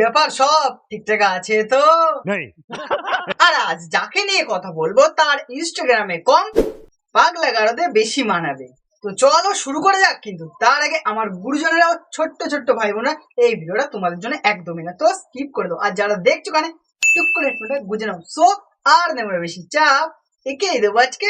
ব্যাপার সব ঠিকঠাক আছে তো? আর আজ যাকে নিয়ে কথা বলবো তার ইনস্টাগ্রামে কম, পাগলা গারদে বেশি মানাবে। তো চলো শুরু করে যাক, কিন্তু তার আগে আমার গুরুজনেরাও ছোট্ট ছোট্ট ভাই বোনা এই ভিডিওটা তোমাদের জন্য একদমই না, তো স্কিপ করে দাও। আর যারা দেখছো কানে টুক করে একটুটা বুঝে নাও। সো আর নেব বেশি চাপ, একেই দেবো আজকে।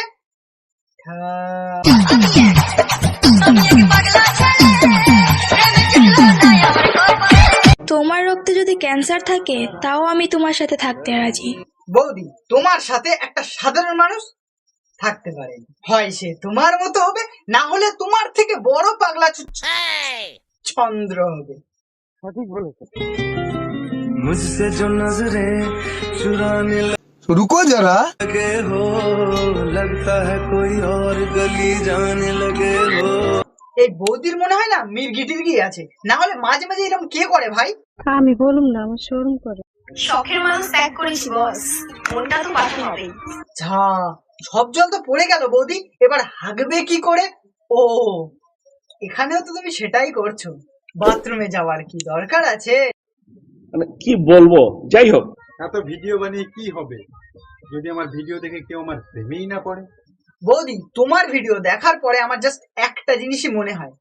তোমার রক্তে যদি ক্যান্সার থাকে তাও আমি তোমার সাথে থাকতে রাজি। বৌদি, তোমার সাথে একটা সাধারণ মানুষ থাকতে পারে, হয় সে তোমার মতো হবে, না হলে তোমার থেকে বড় পাগলা চন্দ্র হবে। সঠিক বলেছো। মুঝসে जो नजरे चुराने रुको जरा लगे हो लगता है कोई और गली जाने लगे हो। এই বৌদির মনে হয় না মির্গি টির্গি আছে, না হলে মাঝে মাঝে এরকম কে করে ভাই? আমি বলুম না, আমার শরম করে। শখের মানুষ ত্যাগ করেছি বস, মনটা তো পাথর হবে। ঝা, সব জল তো পড়ে গেল বৌদি, এবার হাগবে কি করে? ও, এখানেও তো তুমি সেটাই করছো, বাথরুমে যাওয়ার কি দরকার আছে? মানে কি বলবো, যাই হোক। এত ভিডিও বানিয়ে কি হবে যদি আমার ভিডিও দেখে কেউ আমার প্রেমেই না পড়ে? বৌদি, তোমার ভিডিও দেখার পরে আমার জাস্ট একটা জিনিসই মনে হয়,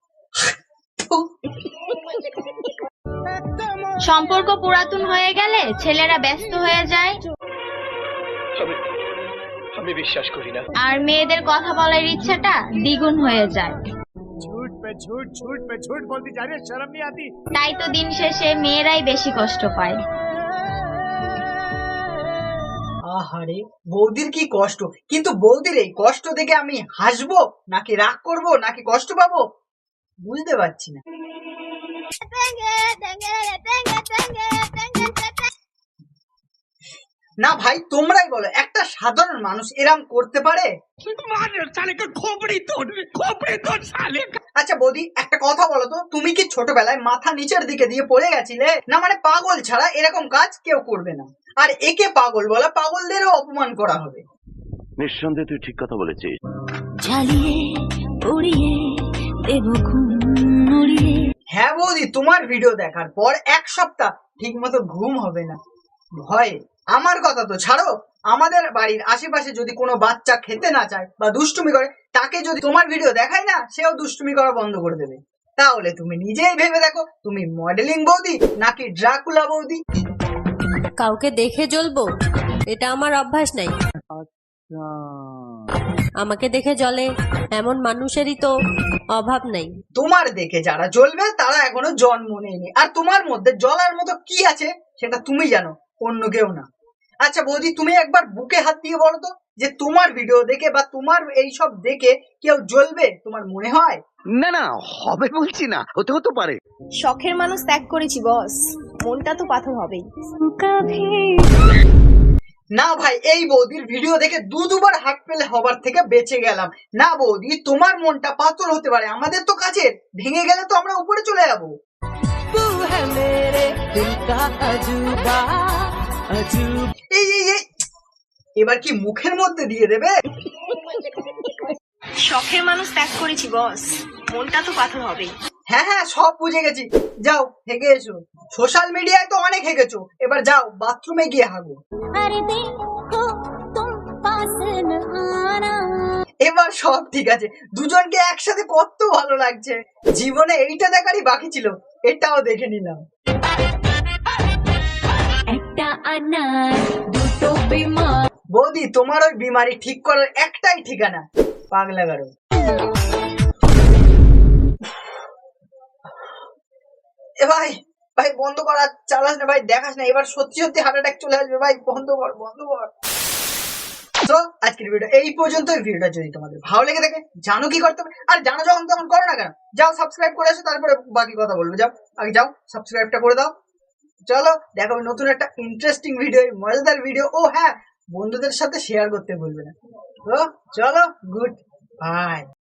সম্পর্ক পুরাতন হয়ে গেলে ছেলেরা ব্যস্ত হয়ে যায়, আমি বিশ্বাস করি না। আর মেয়েদের কথা বলার ইচ্ছাটা দ্বিগুণ হয়ে যায়। झूठ पे झूठ बोलती जा रही है, शर्म नहीं आती? তাই তো দিন শেষে মেয়েরাই বেশি কষ্ট পায়। আহারে, বৌদির কি কষ্ট, কিন্তু বৌদির এই কষ্ট দেখে আমি হাসবো নাকি রাগ করব নাকি কষ্ট পাবো বুঝতে পারছি না। না ভাই, তোমরাই বলো, একটা সাধারণ মানুষ এরম করতে পারে? আচ্ছা বৌদি, একটা কথা বলো তো, তুমি কি ছোটবেলায় মাথা নিচের দিকে দিয়ে পড়ে গেছিলে? না মানে পাগল ছাড়া এরকম কাজ কেউ করবে না, আর একে পাগল বলা, পাগলদেরও অপমান করা হবে। নিঃসন্দেহে তুই ঠিক কথা বলেছিস। হ্যাঁ বৌদি, তোমার ভিডিও দেখার পর এক সপ্তাহ ঠিক মতো ঘুম হবে না ভয়ে। আমার কথা তো ছাড়ো, আমাদের বাড়ির আশেপাশে যদি কোনো বাচ্চা খেতে না চায় বা দুষ্টুমি করে, তাকে যদি তোমার ভিডিও দেখায় না, সেও দুষ্টুমি করা বন্ধ করে দেবে। তাহলে তুমি নিজেই ভেবে দেখো, তুমি মডেলিং বৌদি নাকি ড্রাকুলা বৌদি? কাউকে দেখে জ্বলবো এটা আমার অভ্যাস নাই। আমাকে দেখে জ্বলে এমন মানুষেরই তো অভাব নাই। তোমার দেখে যারা জ্বলবে তারা এখনো জন্ম নেয়নি, আর তোমার মধ্যে জ্বলার মতো কি আছে সেটা তুমি জানো, অন্য কেউ না। আচ্ছা বৌদি, তুমি একবার বুকে হাত দিয়ে বলো তো, যে তোমার ভিডিও দেখে বা তোমার এইসব দেখে কেউ জ্বলবে তোমার মনে হয়? না না, হবে বলছি না, হতে হতে পারে। শখের মানুষ ত্যাগ করেছি বস, মনটা তো পাথর হবেই। না ভাই, এই বৌদির ভিডিও দেখে দুবার হাত পেলে হবার থেকে বেঁচে গেলাম। না বৌদি, তোমার মনটা পাথর হতে পারে, আমাদের তো কাছের, ভেঙে গেলে তো আমরা উপরে চলে যাবো। এই এই এই, এবার কি মুখের মধ্যে দিয়ে দেবে? শখের মানুষ ত্যাগ করেছি বস, মনটা তো পাথর হবেই। হ্যাঁ হ্যাঁ, সব বুঝে গেছি, যাও হেগে এসো। সোশ্যাল মিডিয়ায় তো অনেক হেগেছো, এবার যাও বাথরুমে গিয়ে হাগো। এবার সব ঠিক আছে, দুজনকে একসাথে কত ভালো লাগছে। জীবনে এইটা দেখারই বাকি ছিল, এটাও দেখে নিলাম। বৌদি, তোমার ওই বিমারি ঠিক করার একটাই ঠিকানা, পাগলা গারো। এ ভাই, ভাই বন্ধ কর, আর চালাস না ভাই, দেখাস না, এবার সত্যি সত্যি হার্ট অ্যাটাক চলে আসবে ভাই, বন্ধ কর বন্ধ কর। তো আজকের ভিডিও এই পর্যন্ত। ভিডিওটা যদি তোমাদের ভালো লেগে থাকে, জানো কি করতে হবে, আর জানো যখন তখন করো না কেন, যাও সাবস্ক্রাইব করে আসো, তারপরে বাকি কথা বলবো। যাও আগে যাও সাবস্ক্রাইবটা করে দাও। চলো দেখা হবে নতুন একটা ইন্টারেস্টিং ভিডিও, মজাদার ভিডিও। ও হ্যাঁ, বন্ধুদের সাথে শেয়ার করতে ভুলবে না। তো চলো, গুড বাই।